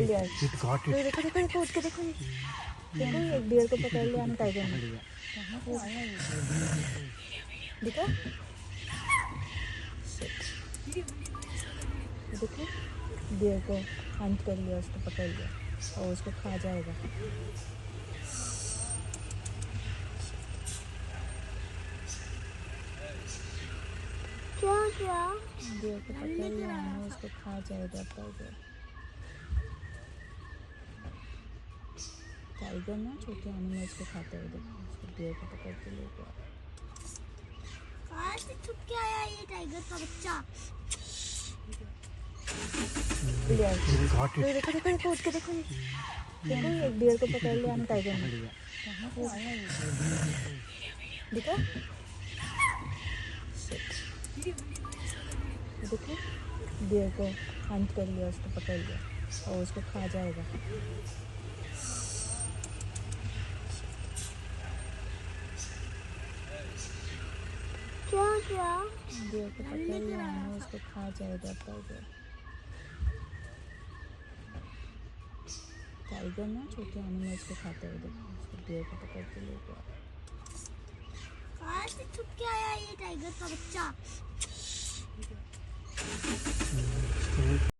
लिया। देखो देखो देखो उठ के देखो, देखो एक बियर को पकड़ लिया ना टाइगर ने। कहाँ से आया ये? देखो देखो, बियर को हंट कर लिया, उसको पकड़ लिया और उसको खा जाएगा। क्या क्या? बियर को पकड़ लिया ना, उसको खा जाएगा टाइगर। टाइगर ना छोटे एनिमल्स को खाता है। देखो उसको बियर को पकड़ के ले गया। कहाँ से छुप के आया ये टाइगर का बच्चा? लिया। देखो देखो देखो उठ के देखो, देखो एक बियर को पकड़ लिया ना टाइगर ने। कहाँ से आया ये? देखो देखो, बियर को हंट कर लिया, उसको पकड़ लिया और उसको खा जाएगा। क्या क्या? बियर को पकड़ लिया ना, उसको खा जाएगा टाइगर। टाइगर ना छोटे एनिमल्स को खाता है। देखो उसको बियर को पकड़ के ले गया। कहाँ से छुप के आया ये टाइगर का बच्चा?